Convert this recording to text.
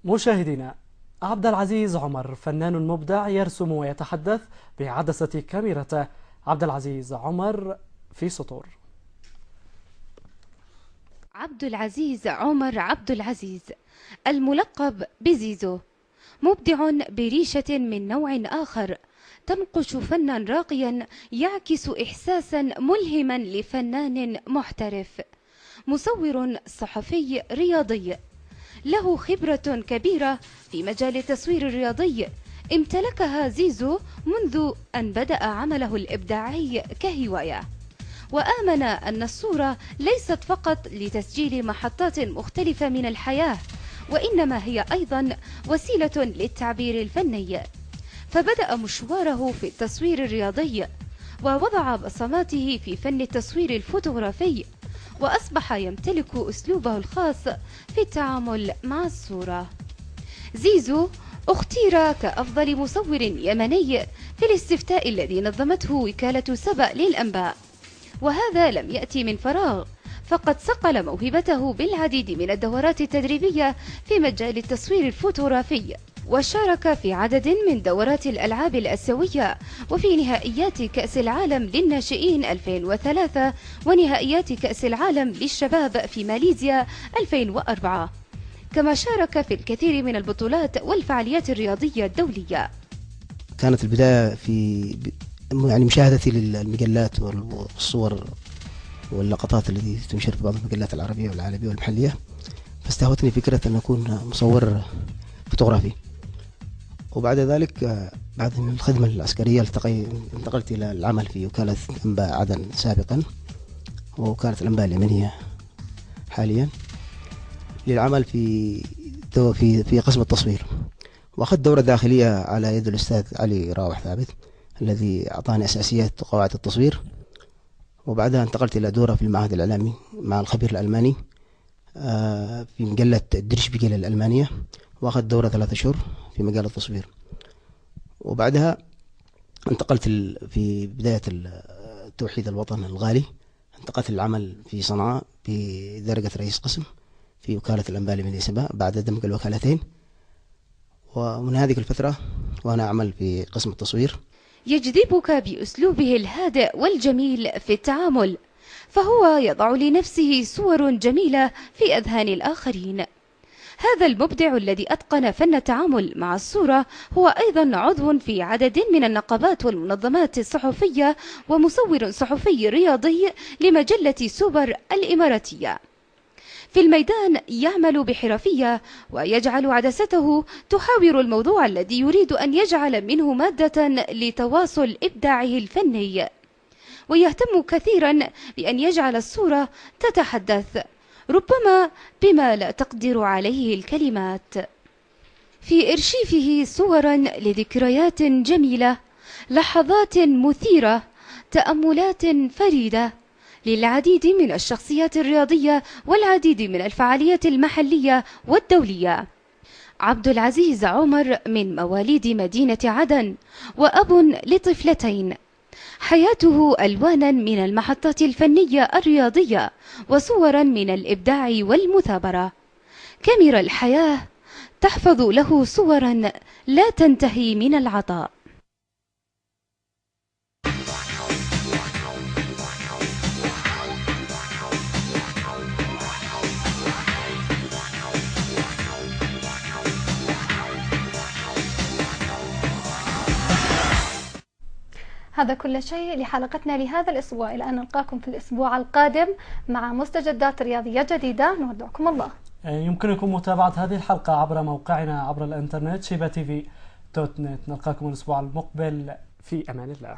مشاهدينا، عبد العزيز عمر فنان مبدع يرسم ويتحدث بعدسة كاميرته. عبد العزيز عمر في سطور. عبد العزيز عمر عبد العزيز الملقب بزيزو، مبدع بريشة من نوع آخر، تنقش فنا راقيا يعكس إحساسا ملهما لفنان محترف، مصور صحفي رياضي له خبرة كبيرة في مجال التصوير الرياضي امتلكها زيزو منذ أن بدأ عمله الإبداعي كهواية، وآمن أن الصورة ليست فقط لتسجيل محطات مختلفة من الحياة، وإنما هي أيضا وسيلة للتعبير الفني. فبدأ مشواره في التصوير الرياضي ووضع بصماته في فن التصوير الفوتوغرافي، وأصبح يمتلك أسلوبه الخاص في التعامل مع الصورة. زيزو اختير كأفضل مصور يمني في الاستفتاء الذي نظمته وكالة سبأ للأنباء، وهذا لم يأتي من فراغ، فقد صقل موهبته بالعديد من الدورات التدريبية في مجال التصوير الفوتوغرافي، وشارك في عدد من دورات الألعاب الآسيوية وفي نهائيات كأس العالم للناشئين 2003 ونهائيات كأس العالم للشباب في ماليزيا 2004، كما شارك في الكثير من البطولات والفعاليات الرياضية الدولية. كانت البداية في مشاهدتي للمجلات والصور واللقطات التي تنشر في بعض المجلات العربية والعالمية والمحلية، فاستهوتني فكرة أن أكون مصور فوتوغرافي. وبعد ذلك بعد الخدمة العسكرية انتقلت إلى العمل في وكالة أنباء عدن سابقا ووكالة الأنباء اليمنية حاليا للعمل في قسم التصوير، وأخذت دورة داخلية على يد الأستاذ علي راوح ثابت الذي أعطاني أساسيات وقواعد التصوير. وبعدها انتقلت إلى دورة في المعهد الإعلامي مع الخبير الألماني في مجلة درشبيجل الألمانية، وأخذت دورة 3 شهور في مجال التصوير. وبعدها انتقلت في بداية توحيد الوطن الغالي، انتقلت للعمل في صنعاء بدرجة رئيس قسم في وكالة الأنباء اليمنية سبا بعد دمج الوكالتين. ومن هذه الفترة وأنا أعمل في قسم التصوير. يجذبك بأسلوبه الهادئ والجميل في التعامل، فهو يضع لنفسه صور جميلة في أذهان الآخرين. هذا المبدع الذي أتقن فن التعامل مع الصورة هو أيضا عضو في عدد من النقابات والمنظمات الصحفية، ومصور صحفي رياضي لمجلة سوبر الإماراتية. في الميدان يعمل بحرفية ويجعل عدسته تحاور الموضوع الذي يريد أن يجعل منه مادة لتواصل إبداعه الفني، ويهتم كثيرا بأن يجعل الصورة تتحدث، ربما بما لا تقدر عليه الكلمات. في إرشيفه صورا لذكريات جميلة، لحظات مثيرة، تأملات فريدة للعديد من الشخصيات الرياضية والعديد من الفعاليات المحلية والدولية. عبد العزيز عمر من مواليد مدينة عدن، وأب لطفلتين. حياته ألوانا من المحطات الفنية الرياضية وصورا من الإبداع والمثابرة. كاميرا الحياة تحفظ له صورا لا تنتهي من العطاء. هذا كل شيء لحلقتنا لهذا الأسبوع، إلى أن نلقاكم في الأسبوع القادم مع مستجدات رياضية جديدة. نودعكم الله. يمكنكم متابعة هذه الحلقة عبر موقعنا عبر الإنترنت شيبة TV.net. نلقاكم الأسبوع المقبل، في أمان الله.